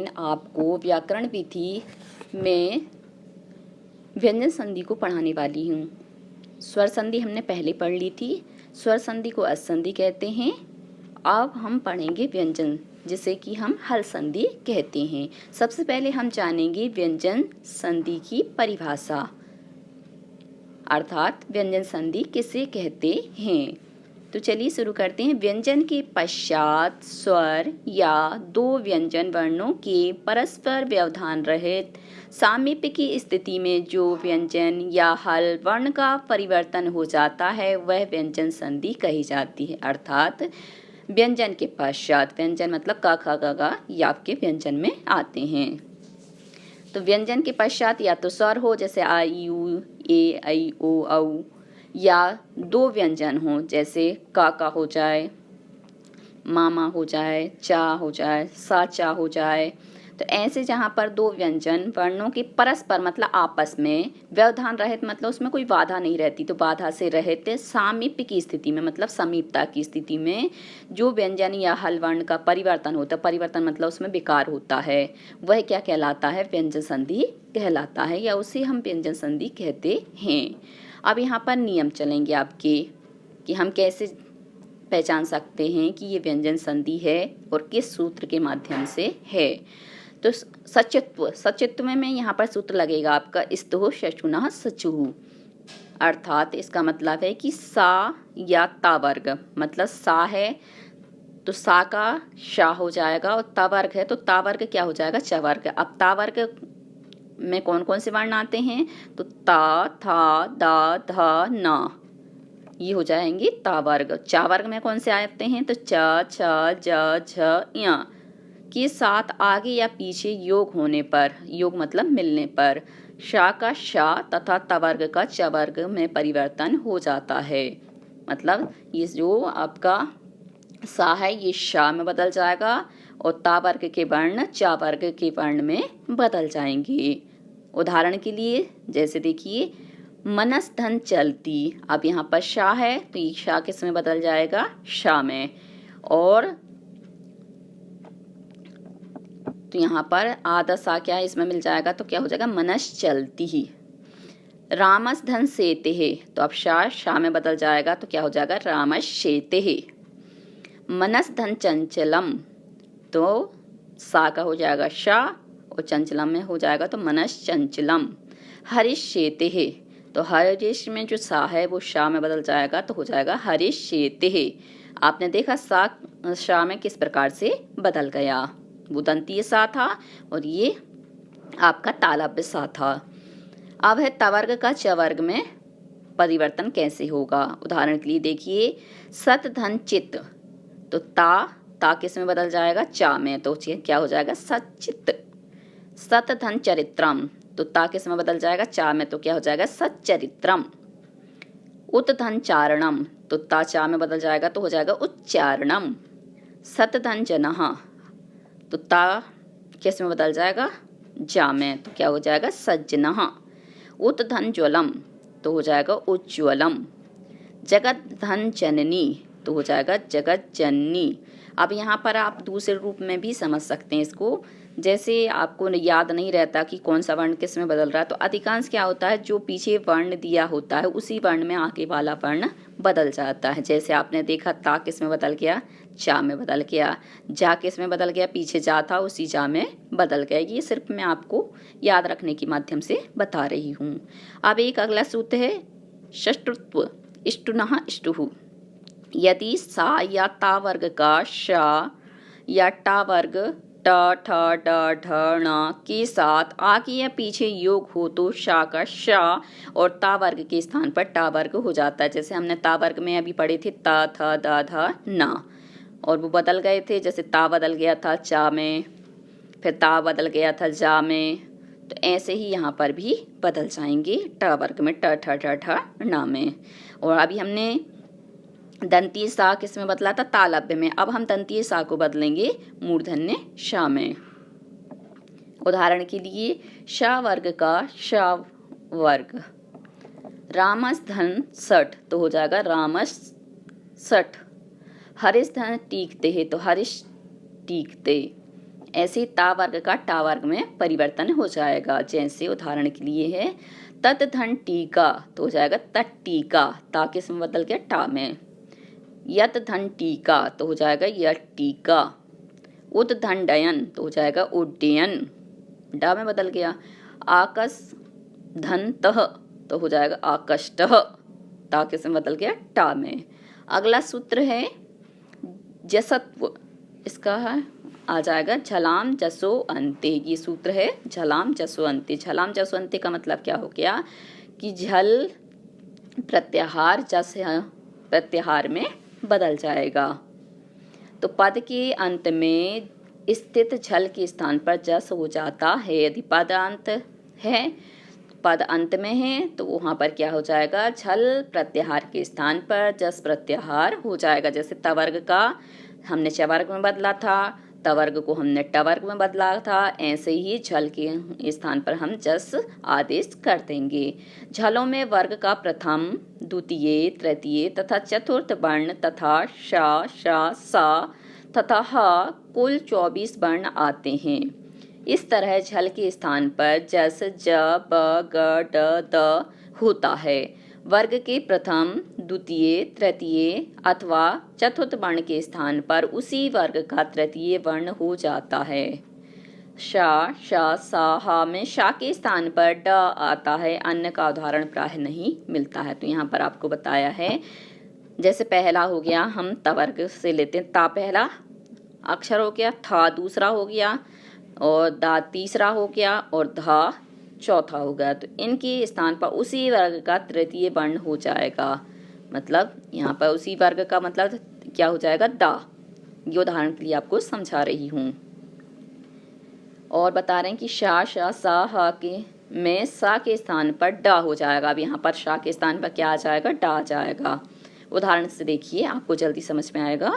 Online आपको व्याकरण विधि में व्यंजन संधि को पढ़ाने वाली हूँ। स्वर संधि हमने पहले पढ़ ली थी। स्वर संधि को असंधि कहते हैं। अब हम पढ़ेंगे व्यंजन, जिसे कि हम हल संधि कहते हैं। सबसे पहले हम जानेंगे व्यंजन संधि की परिभाषा, अर्थात व्यंजन संधि किसे कहते हैं। तो चलिए शुरू करते हैं। व्यंजन के पश्चात स्वर या दो व्यंजन वर्णों के परस्पर व्यवधान रहित सामीप्य की स्थिति में जो व्यंजन या हल वर्ण का परिवर्तन हो जाता है वह व्यंजन संधि कही जाती है। अर्थात व्यंजन के पश्चात, व्यंजन मतलब क ख ग घ या आपके व्यंजन में आते हैं। तो व्यंजन के पश्चात या तो स्वर हो, जैसे आ ई उ ए ऐ ओ औ, या दो व्यंजन हो, जैसे का हो जाए, मामा हो जाए, चा हो जाए, सा हो जाए। तो ऐसे जहाँ पर दो व्यंजन वर्णों के परस्पर मतलब आपस में व्यवधान रहित, मतलब उसमें कोई बाधा नहीं रहती, तो बाधा से रहित सामीप्य की स्थिति में मतलब समीपता की स्थिति में जो व्यंजन या हल वर्ण का परिवर्तन होता है, परिवर्तन मतलब उसमें विकार होता है, वह क्या कहलाता है? व्यंजन संधि कहलाता है, या उसे हम व्यंजन संधि कहते हैं। अब यहाँ पर नियम चलेंगे आपके कि हम कैसे पहचान सकते हैं कि ये व्यंजन संधि है और किस सूत्र के माध्यम से है। तो सचित्व में यहाँ पर सूत्र लगेगा आपका स्तुः शचुनः सचुः, अर्थात इसका मतलब है कि सा या ता वर्ग, मतलब सा है तो सा का शा हो जाएगा, और ता वर्ग है तो ता वर्ग क्या हो जाएगा? च वर्ग। अब ता वर्ग में कौन कौन से वर्ण आते हैं? तो ता, था, दा, धा, ना, ये हो जाएंगे ता वर्ग। चा वर्ग में कौन से आते हैं? तो च, छ, ज, झ, य के साथ आगे या पीछे योग होने पर, योग मतलब मिलने पर, शा का शा तथा ता वर्ग का च वर्ग में परिवर्तन हो जाता है। मतलब ये जो आपका सा है ये शा में बदल जाएगा और ता वर्ग के वर्ण चा वर्ग के वर्ण में बदल जाएंगे। उदाहरण के लिए जैसे देखिए, मनस धन चलती, अब यहाँ पर शा है तो ये शा किस में बदल जाएगा? शा में। और तो यहाँ पर आधा सा क्या है इसमें मिल जाएगा, तो क्या हो जाएगा? मनस चलती ही। रामस धन सेते है, तो अब शा में बदल जाएगा तो क्या हो जाएगा? रामस शेते है। मनस धन चंचलम, तो सा का हो जाएगा शा और चंचलम में हो जाएगा तो मनस चंचलम। हरिश शेते है, तो हरिश में जो सा है वो शा में बदल जाएगा तो हो जाएगा हरिश शेते है। आपने देखा सा शा में किस प्रकार से बदल गया, वो दंतीय सा था और ये आपका तालव्य सा था। अब है ता वर्ग का च वर्ग में परिवर्तन कैसे होगा। उदाहरण के लिए देखिए, सत धन चित, तो ता किस में बदल जाएगा? चा में, तो क्या हो जाएगा? सचित। सत धन चरित्रम, तो ता किस में बदल जाएगा? चा में, तो क्या हो जाएगा? सच्चरित्रम। उत धन चारणम, तो ता चा में बदल जाएगा तो हो जाएगा उच्चारणम। सत धन जनः, तो ता किस में बदल जाएगा? जा में, तो क्या हो जाएगा? सज्जनः। उत धन ज्वलम, तो हो जाएगा उज्ज्वलम। जगत धन जननी, तो हो जाएगा जगत जननी। अब यहाँ पर आप दूसरे रूप में भी समझ सकते हैं इसको, जैसे आपको याद नहीं रहता कि कौन सा वर्ण किस में बदल रहा है, तो अधिकांश क्या होता है, जो पीछे वर्ण दिया होता है उसी वर्ण में आगे वाला वर्ण बदल जाता है। जैसे आपने देखा ता किस में बदल गया? चा में बदल गया। जा किस में बदल गया? पीछे जा था उसी जा में बदल गया। ये सिर्फ मैं आपको याद रखने के माध्यम से बता रही हूँ। अब एक अगला सूत्र है षष्टृत्व, इष्टुनः इष्टुः। यदि सा या ता वर्ग का शा या टा वर्ग ट, ठ, ड, ढ, ण के साथ आगे या पीछे योग हो तो शा का शा और ता वर्ग के स्थान पर टा वर्ग हो जाता है। जैसे हमने ता वर्ग में अभी पढ़े थे ता, थ, दा, धा, ना, और वो बदल गए थे। जैसे ता बदल गया था चा में, फिर ता बदल गया था जा में, तो ऐसे ही यहाँ पर भी बदल जाएंगे ट वर्ग में, ट, ठ, ड, ढ, ना में। और अभी हमने दंतीय सा किस में बदला था? तालव्य में। अब हम दंतीय सा को बदलेंगे मूर्धन्य शा में। उदाहरण के लिए, शा वर्ग का शा वर्ग। रामस धन सठ, तो हो जाएगा रामस सठ। हरिश धन टीकते है, तो हरिश टीकते। ऐसे ही ता वर्ग का टा वर्ग में परिवर्तन हो जाएगा। जैसे उदाहरण के लिए है तत धन टीका तो हो जाएगा तट टीका, ता किस में बदल गया टा में। यत धन टीका तो हो जाएगा यट टीका। उद धन डयन तो हो जाएगा उड्डयन, डा में बदल गया। आकस धन तह तो हो जाएगा आकष्टः, ता किस में बदल गया टा में। अगला सूत्र है जसत्व, इसका है आ जाएगा झलाम जसो अंते। ये सूत्र है झलाम जसो अंते। झलाम जसो अंते का मतलब क्या हो गया कि झल प्रत्याहार जस प्रत्याहार में बदल जाएगा। तो पद के अंत में स्थित झल के स्थान पर जस हो जाता है। यदि पद अंत है, पद अंत में है, तो वहाँ पर क्या हो जाएगा झल प्रत्याहार के स्थान पर जस प्रत्याहार हो जाएगा। जैसे तवर्ग का हमने चवर्ग में बदला था, तवर्ग को हमने टवर्ग में बदला था, ऐसे ही झल के स्थान पर हम जस आदेश कर देंगे। झलों में वर्ग का प्रथम, द्वितीय, तृतीय तथा चतुर्थ वर्ण तथा शा, शा, सा तथा हा कुल 24 वर्ण आते हैं। इस तरह झल के स्थान पर जस, ज, ब, ग, ड, द होता है। वर्ग के प्रथम, द्वितीय, तृतीय अथवा चतुर्थ वर्ण के स्थान पर उसी वर्ग का तृतीय वर्ण हो जाता है। शा, शा, सा, हा में शा के स्थान पर ड आता है, अन्य का उदाहरण प्राय नहीं मिलता है। तो यहाँ पर आपको बताया है, जैसे पहला हो गया हम तवर्ग से लेते हैं, ता पहला अक्षर हो गया, था दूसरा हो गया और दा तीसरा हो गया और धा चौथा हो गया। तो इनके स्थान पर उसी वर्ग का तृतीय वर्ण हो जाएगा। मतलब यहाँ पर उसी वर्ग का मतलब क्या हो जाएगा दा। ये उदाहरण के लिए आपको समझा रही हूँ। और बता रहे हैं कि शा, शा, सा, हा के में सा के स्थान पर डा हो जाएगा। अब यहाँ पर शा के स्थान पर क्या आ जाएगा डा आ जाएगा। उदाहरण से देखिए आपको जल्दी समझ में आएगा।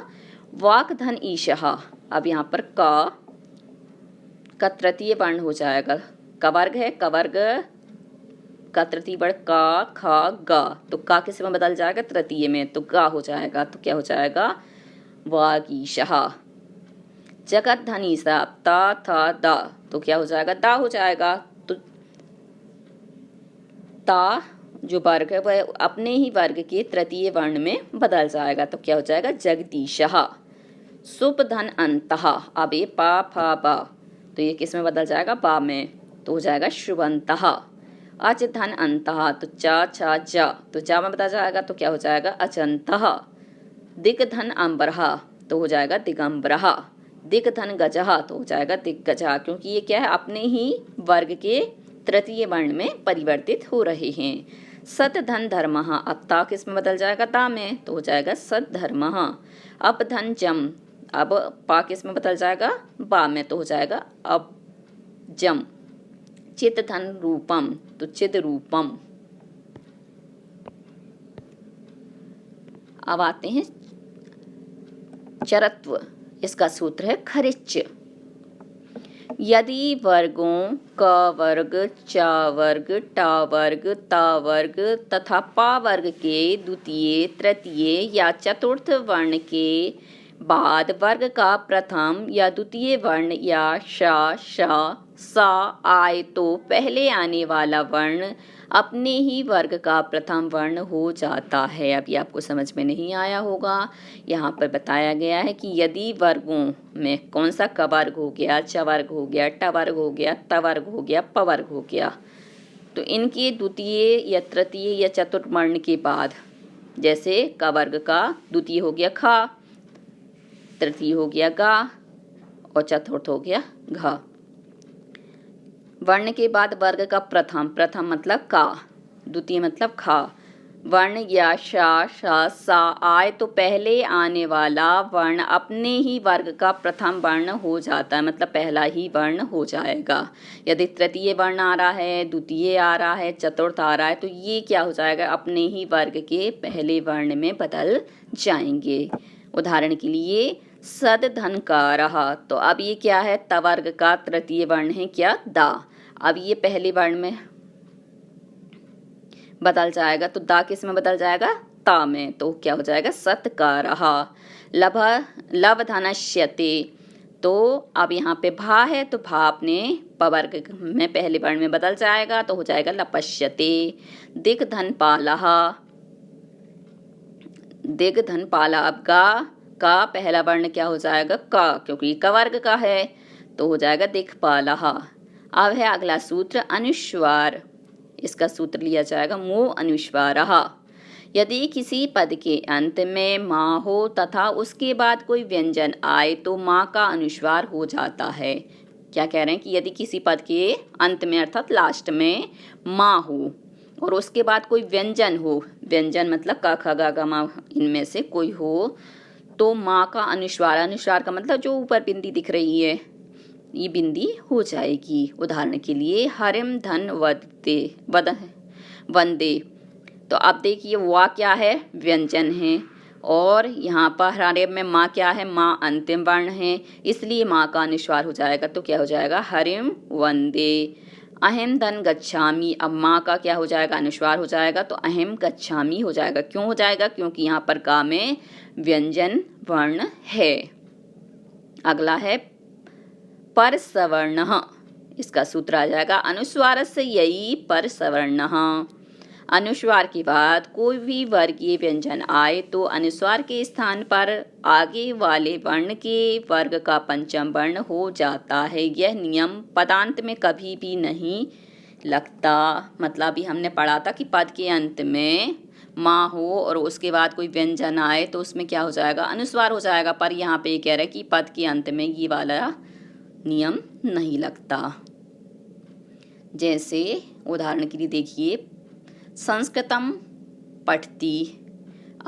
वाक धन ईशहा, अब यहाँ पर का तृतीय वर्ण हो जाएगा। कवर्ग है, कवर्ग का तृतीय वर्ण का, खा, गा, तो का किस में बदल जाएगा तृतीय में, तो गा हो जाएगा। तो क्या हो जाएगा वागीशहा। जगत धन ईसा, ता, था, दा, तो क्या हो जाएगा दा हो जाएगा। तो ता जो वर्ग है वह अपने ही वर्ग के तृतीय वर्ण में बदल जाएगा। तो क्या हो जाएगा जगदीशहा। सुप धन अंतहा, अब ये पा, फा, बा, तो ये किस में बदल जाएगा बा में, तो हो जाएगा शुभंतहा। अच धन अंतहा, तो चा, छा, जा, तो जा में बदल जाएगा, तो क्या हो जाएगा अचंतहा। दिग धन अंबरहा, तो हो जाएगा दिगंबरहा। दिग धन गजहा, तो हो जाएगा दिग्गजहा, क्योंकि ये क्या है अपने ही वर्ग के तृतीय वर्ण में परिवर्तित हो रहे हैं। सत धन धर्महा, अब ता किस में बदल जाएगा ता में, तो हो जाएगा सत धर्महा। अप धन जम, अब पा किस में बदल जाएगा बा में, तो हो जाएगा अब जम। चित धन रूपम, तो चिद रूपम। अब आते हैं चरत्व, इसका सूत्र है खरिच। यदि वर्गों क वर्ग, चा वर्ग, टा वर्ग, ता वर्ग तथा पा वर्ग के द्वितीय, तृतीय या चतुर्थ वर्ण के बाद वर्ग का प्रथम या द्वितीय वर्ण या शा, शा, सा आए तो पहले आने वाला वर्ण अपने ही वर्ग का प्रथम वर्ण हो जाता है। अब ये आपको समझ में नहीं आया होगा। यहाँ पर बताया गया है कि यदि वर्गों में कौन सा क वर्ग हो गया, च वर्ग हो गया, ट वर्ग हो गया, त वर्ग हो गया, प वर्ग हो गया, तो इनके द्वितीय या तृतीय या चतुर्थ वर्ण के बाद, जैसे क वर्ग का द्वितीय हो गया खा, तृतीय हो गया गा और चतुर्थ हो गया घा। वर्ण के बाद वर्ग का प्रथम, प्रथम मतलब का, द्वितीय मतलब खा, वर्ण या शा, शा, सा आए तो पहले आने वाला वर्ण अपने ही वर्ग का प्रथम वर्ण हो जाता है, मतलब पहला ही वर्ण हो जाएगा। यदि तृतीय वर्ण आ रहा है, द्वितीय आ रहा है, चतुर्थ आ रहा है, तो ये क्या हो जाएगा अपने ही वर्ग के पहले वर्ण में बदल जाएंगे। उदाहरण के लिए सद धन का रहा, तो अब ये क्या है तवर्ग का तृतीय वर्ण है क्या दा। अब ये पहले वर्ण में बदल जाएगा, तो दा किस में बदल जाएगा ता में, तो क्या हो जाएगा सत का रहा। लभ धनश्यते, तो अब यहाँ पे भा है तो भा अपने पवर्ग में पहले वर्ण में बदल जाएगा तो हो जाएगा लपश्यते। दिग धन पालः, दिग धन पाला, अब का पहला वर्ण क्या हो जाएगा का, क्योंकि कवर्ग का है तो हो जाएगा दिक्पालः। अब है अगला सूत्र अनुस्वार, इसका सूत्र लिया जाएगा मो अनुस्वारः। यदि किसी पद के अंत में माँ हो तथा उसके बाद कोई व्यंजन आए तो माँ का अनुस्वार हो जाता है। क्या कह रहे हैं कि यदि किसी पद के अंत में अर्थात लास्ट में माँ हो और उसके बाद कोई व्यंजन हो, व्यंजन मतलब क ख ग घ म इनमें से कोई हो, तो माँ का अनुस्वार, अनुस्वार का मतलब जो ऊपर बिंदी दिख रही है ये बिंदी हो जाएगी। उदाहरण के लिए हरिम धन वदते वंदे, तो अब देखिए वा क्या है, व्यंजन है, और यहाँ पर हरिम में माँ क्या है, माँ अंतिम वर्ण है, इसलिए माँ का अनुस्वार हो जाएगा तो क्या हो जाएगा हरिम वंदे। अहम धन गच्छामि, अब माँ का क्या हो जाएगा अनुस्वार हो जाएगा तो अहम गच्छामि हो जाएगा। क्यों हो जाएगा, क्योंकि यहाँ पर का में व्यंजन वर्ण है। अगला है परसवर्णः, इसका सूत्र आ जाएगा अनुस्वारस्य ययि परसवर्णः। अनुस्वार के बाद कोई भी वर्गीय व्यंजन आए तो अनुस्वार के स्थान पर आगे वाले वर्ण के वर्ग का पंचम वर्ण हो जाता है। यह नियम पदांत में कभी भी नहीं लगता। मतलब अभी हमने पढ़ा था कि पद के अंत में माँ हो और उसके बाद कोई व्यंजन आए तो उसमें क्या हो जाएगा अनुस्वार हो जाएगा, पर यहाँ पे कह रहा है कि पद के अंत में ये वाला नियम नहीं लगता। जैसे उदाहरण के लिए देखिए संस्कृतम पठती,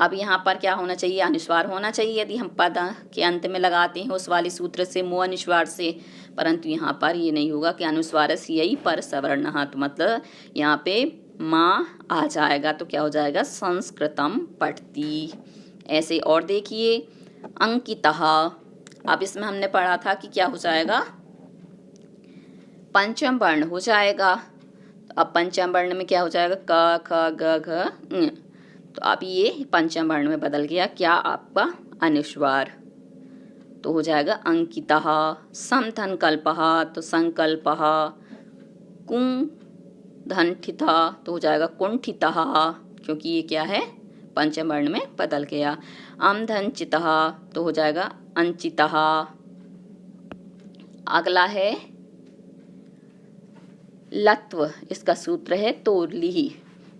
अब यहाँ पर क्या होना चाहिए अनुस्वार होना चाहिए यदि हम पद के अंत में लगाते हैं उस वाले सूत्र से मो अनुस्वार से, परंतु यहाँ पर ये नहीं होगा कि अनुस्वारस्य ययि परसवर्णः, तो मतलब यहाँ पे माँ आ जाएगा तो क्या हो जाएगा संस्कृतम पठती। ऐसे और देखिए अंकितः, अब इसमें हमने पढ़ा था कि क्या हो जाएगा पंचम वर्ण हो जाएगा, तो अब पंचम वर्ण में क्या हो जाएगा क ख ग घ ङ, तो अब ये पंचम वर्ण में बदल गया क्या आपका अनुस्वार, तो हो जाएगा अंकितः। समधन कल्पः, तो संकल्पः। कुं धनठितः, तो हो जाएगा कुंठितः, क्योंकि ये क्या है पंचम वर्ण में बदल गया। अमधनचितः, तो हो जाएगा अंचितः। अगला है लत्व, इसका सूत्र है तोरलिहि।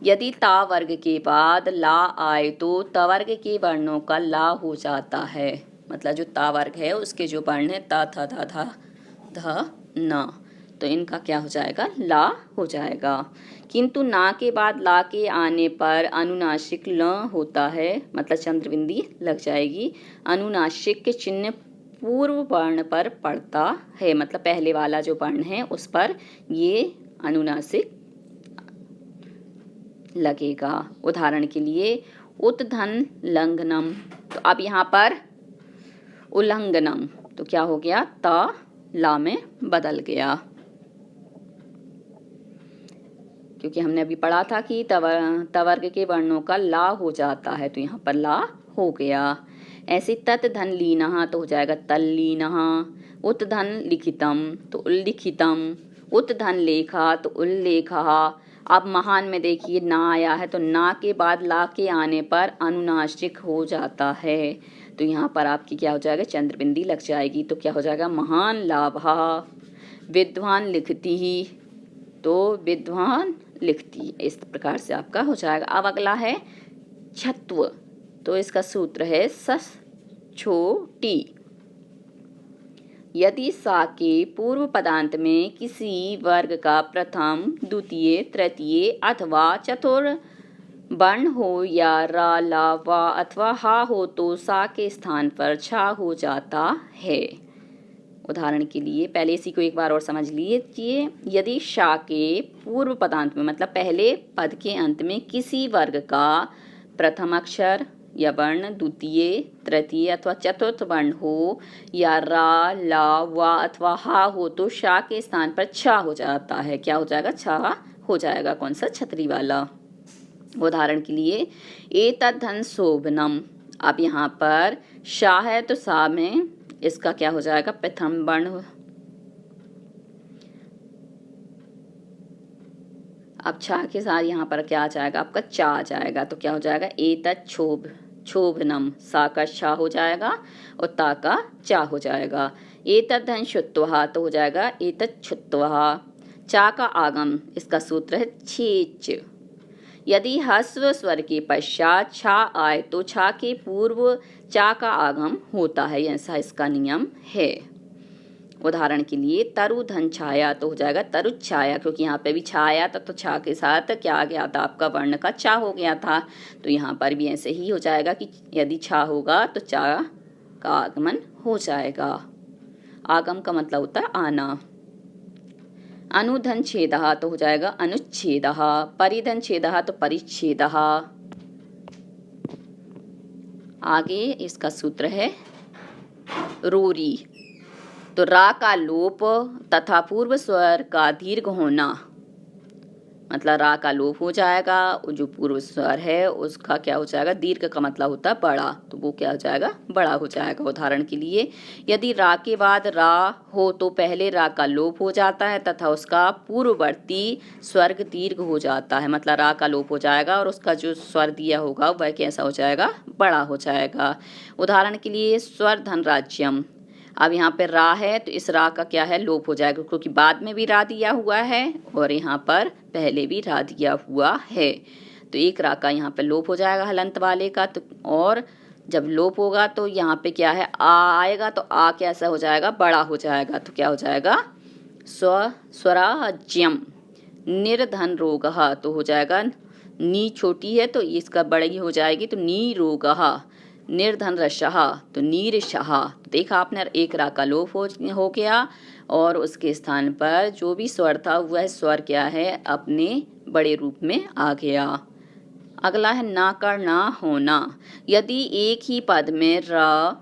यदि ता वर्ग के बाद ला आए तो तवर्ग के वर्णों का ला हो जाता है। मतलब जो ता वर्ग है उसके जो वर्ण है ता था धा धा ध न, तो इनका क्या हो जाएगा ला हो जाएगा। किंतु ना के बाद ला के आने पर अनुनासिक ल होता है, मतलब चंद्रबिंदी लग जाएगी। अनुनासिक के चिन्ह पूर्व वर्ण पर पड़ता है, मतलब पहले वाला जो वर्ण है उस पर ये अनुनासिक लगेगा। उदाहरण के लिए उत्धन लंघनम, तो अब यहाँ पर उल्लंघनम तो क्या हो गया ता ला में बदल गया, क्योंकि हमने अभी पढ़ा था कि तवर्ग के वर्णों का ला हो जाता है, तो यहाँ पर ला हो गया। ऐसे तत् धन लीनः, तो हो जाएगा तल्लीनः। उत धन लिखितम, तो उल्लिखितम। उत धन लेखा, तो उल्लेखः। अब महान में देखिए ना आया है, तो ना के बाद ला के आने पर अनुनासिक हो जाता है, तो यहाँ पर आपकी क्या हो जाएगा चंद्रबिंदी लग जाएगी, तो क्या हो जाएगा महान लाभः। विद्वान लिखती ही, तो विद्वान लिखती, इस प्रकार से आपका हो जाएगा। अब अगला है छत्व, तो इसका सूत्र है सस छोटी। यदि सा के पूर्व पदांत में किसी वर्ग का प्रथम द्वितीय तृतीय अथवा चतुर्थ वर्ण हो या रा ला वा अथवा हा हो तो सा के स्थान पर छा हो जाता है। उदाहरण के लिए पहले इसी को एक बार और समझ लीजिए। यदि शा के पूर्व पदांत में मतलब पहले पद के अंत में किसी वर्ग का प्रथम अक्षर या वर्ण द्वितीय तृतीय अथवा चतुर्थ वर्ण हो या रा ला वा अथवा हा हो तो शा के स्थान पर छा हो जाता है। क्या हो जाएगा छा हो जाएगा, कौन सा छतरी वाला। उदाहरण के लिए एतद् धन शोभनम, अब यहाँ पर शा है तो सा में इसका क्या हो जाएगा, प्रथम वर्ण। अब छा के साथ यहाँ पर क्या आ जाएगा, आपका चा आ जाएगा, तो क्या हो जाएगा, एतत् क्षोभनम, सा का छा हो जाएगा और ता का चा हो जाएगा। एतत् धन शुत्वः, तो हो जाएगा एतत् छुत्वः। चा का आगम, इसका सूत्र है छेच। यदि ह्रस्व स्वर के पश्चात छा आए तो छा के पूर्व चा का आगम होता है, ऐसा इसका नियम है। उदाहरण के लिए तरु धन छाया, तो हो जाएगा तरु छाया, क्योंकि यहाँ पे भी छाया था तो छा के साथ क्या आ गया था, आपका वर्ण का चा हो गया था। तो यहाँ पर भी ऐसे ही हो जाएगा कि यदि छा होगा तो चा का आगमन हो जाएगा। आगम का मतलब होता है आना। अनुधन छेदः, तो हो जाएगा अनुच्छेदः। परिधन छेदः, तो परिच्छेदः। आगे इसका सूत्र है रोरी। तो रा का लोप तथा पूर्व स्वर का दीर्घ होना, मतलब रा का लोप हो जाएगा और जो पूर्व स्वर है उसका क्या हो जाएगा, दीर्घ का मतलब होता है बड़ा, तो वो क्या हो जाएगा, बड़ा हो जाएगा। उदाहरण के लिए यदि रा के बाद रा हो तो पहले रा का लोप हो जाता है तथा उसका पूर्ववर्ती स्वर्ग दीर्घ हो जाता है, मतलब रा का लोप हो जाएगा और उसका जो स्वर दिया होगा वह कैसा हो जाएगा, बड़ा हो जाएगा। उदाहरण के लिए स्वर धन राज्यम, अब यहाँ पे रा है तो इस रा का क्या है, लोप हो जाएगा, क्योंकि बाद में भी रा दिया हुआ है और यहाँ पर पहले भी रा दिया हुआ है, तो एक रा का यहाँ पे लोप हो जाएगा हलंत वाले का। तो और जब लोप होगा तो यहाँ पे क्या है, आ आएगा, तो आ कैसा हो जाएगा, बड़ा हो जाएगा, तो क्या हो जाएगा, स्वराज्यम। निर्धन रोगः, तो हो जाएगा नी छोटी है तो इसका बड़ी हो जाएगी, तो नी रोगः। निर्धन रशः, तो नीरशः, देखा आपने, एक रा का लोप हो गया और उसके स्थान पर जो भी स्वर था वह स्वर क्या है, अपने बड़े रूप में आ गया। अगला है ना का ना होना। यदि एक ही पद में र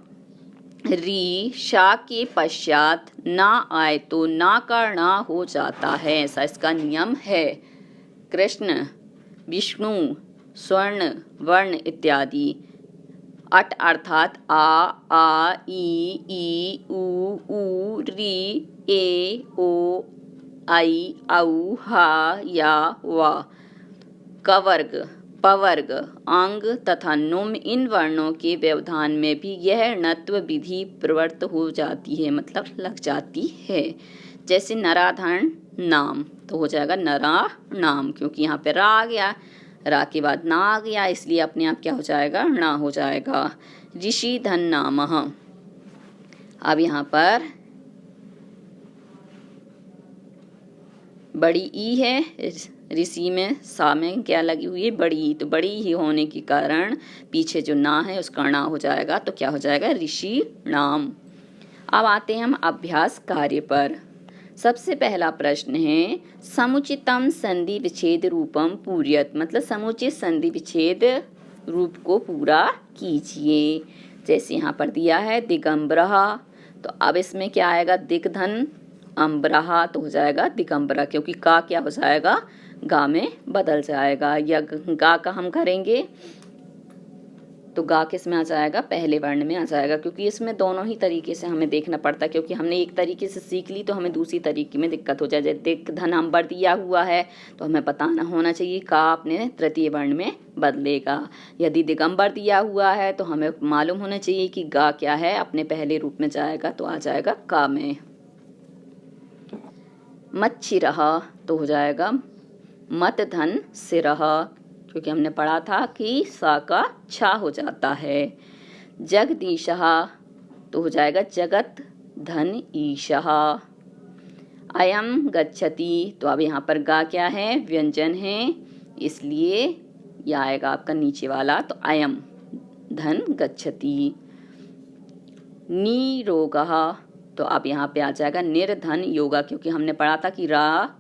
री शा के पश्चात ना आए तो ना का ना हो जाता है, ऐसा इसका नियम है। कृष्ण, विष्णु, स्वर्ण, वर्ण इत्यादि। अट अर्थात आ ई ऊ री ए ओ आई औ हा या वा। कवर्ग, पवर्ग, अंग तथा नुम, इन वर्णों के व्यवधान में भी यह णत्व विधि प्रवृत्त हो जाती है, मतलब लग जाती है। जैसे नराधन नाम, तो हो जाएगा नरा नाम, क्योंकि यहाँ पे रा आ गया, रा के बाद ना आ गया, इसलिए अपने आप क्या हो जाएगा, ना हो जाएगा। ऋषि धन नामः, अब यहाँ पर बड़ी ई है, ऋषि में सा में क्या लगी हुई है, बड़ी ई, तो बड़ी ही होने के कारण पीछे जो ना है उसका ना हो जाएगा, तो क्या हो जाएगा, ऋषि नाम। अब आते हैं हम अभ्यास कार्य पर। सबसे पहला प्रश्न है समुचितम संधि विच्छेद रूपम पूर्यत, मतलब समुचित संधि विच्छेद रूप को पूरा कीजिए। जैसे यहाँ पर दिया है दिगंबरः, तो अब इसमें क्या आएगा, दिग्धन अम्बरः, तो हो जाएगा दिगंबरा, क्योंकि का क्या हो जाएगा, गा में बदल जाएगा। या गा का हम करेंगे तो गा किस में आ जाएगा, पहले वर्ण में आ जाएगा, क्योंकि इसमें दोनों ही तरीके से हमें देखना पड़ता है, क्योंकि हमने एक तरीके से सीख ली तो हमें दूसरी तरीके में दिक्कत हो जाए। जैसे दिक धन अंबर दिया हुआ है तो हमें पता ना होना चाहिए का अपने तृतीय वर्ण में बदलेगा। यदि दिगंबर दिया हुआ है तो हमें मालूम होना चाहिए कि गा क्या है, अपने पहले रूप में जाएगा, तो आ जाएगा का में। मच्छिरः, तो हो जाएगा मत धन सिरः, क्योंकि हमने पढ़ा था कि सा का छा हो जाता है। जगदीशः, तो हो जाएगा जगत धन ईशः। अयम गच्छति, तो अब यहाँ पर गा क्या है, व्यंजन है, इसलिए यह आएगा आपका नीचे वाला, तो अयम धन गच्छति। निरोगः, तो अब यहाँ पे आ जाएगा निर्धन योगा, क्योंकि हमने पढ़ा था कि रा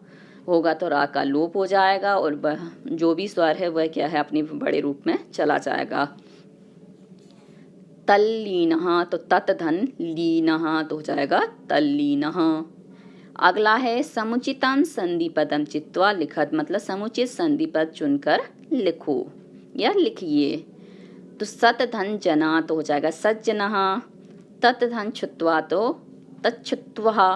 होगा तो रा का लोप हो जाएगा और जो भी स्वर है वह क्या है, अपने बड़े रूप में चला जाएगा। तल्लीनः, तो तत धन लीनः, तो हो जाएगा तल्लीनः। अगला है समुचितम संधि पदम चित्वा लिखत, मतलब समुचित संधि पद चुनकर लिखो या लिखिए। तो सत धन जना, तो हो जाएगा सज्जनः। तत् धन छुत्वा तो तच्छुत्वा,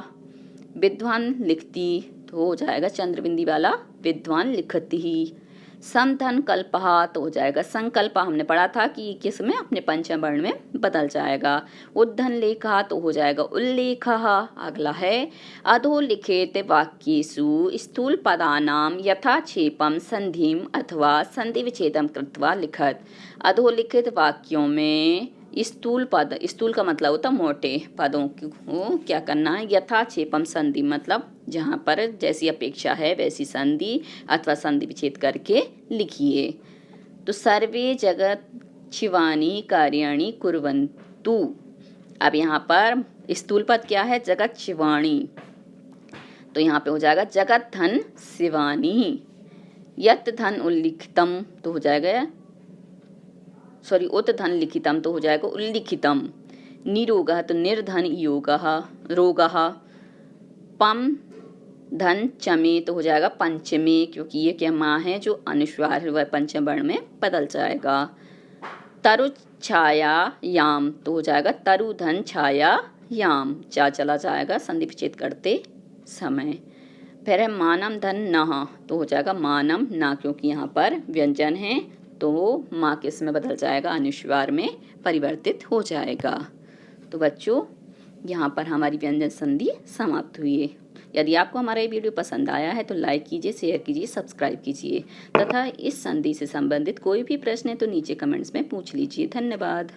विद्वान लिखती तो हो जाएगा चंद्रबिंदी वाला विद्वान लिखती। समधन कल्पहा तो हो जाएगा संकल्पा, हमने पढ़ा था कि किस में अपने पंचम वर्ण में बदल जाएगा। उद्धन लेखा तो हो जाएगा उल्लेखः। अगला है अधोलिखित वाक्येषु स्थूल पदानाम यथाक्षेपम संधिम अथवा संधि विच्छेदम कृत्वा लिखत। अधोलिखित वाक्यों में स्थूल पद, स्थूल का मतलब होता मोटे पदों को क्या करना है, यथाक्षेपम संधि मतलब जहाँ पर जैसी अपेक्षा है वैसी संधि अथवा संधि विच्छेद करके लिखिए। तो सर्वे जगत शिवानी कार्याणि कुर्वन्तु। अब यहाँ पर स्थूल पद क्या है, जगत शिवाणी, तो यहाँ पे हो जाएगा जगत धन शिवानी। यत धन उल्लिखितम तो हो जाएगा, सॉरी उत धन लिखितम तो हो जाएगा उल्लिखितम। निरोगः तो निर्धन योगः रोगः। पम धन चमे तो हो जाएगा पंचमे, क्योंकि ये क्या माँ है जो अनुस्वार है वह पंचम वर्ण में बदल जाएगा। तरु छाया याम तो हो जाएगा तरु धन छाया याम, चा चला जाएगा संधि विच्छेद करते समय। फिर है मानम धन नह तो हो जाएगा मानम ना, क्योंकि यहाँ पर व्यंजन है तो माँ किस में बदल जाएगा, अनुस्वार में परिवर्तित हो जाएगा। तो बच्चों यहाँ पर हमारी व्यंजन संधि समाप्त हुई है। यदि आपको हमारा ये वीडियो पसंद आया है तो लाइक कीजिए, शेयर कीजिए, सब्सक्राइब कीजिए तथा इस संधि से संबंधित कोई भी प्रश्न है तो नीचे कमेंट्स में पूछ लीजिए। धन्यवाद।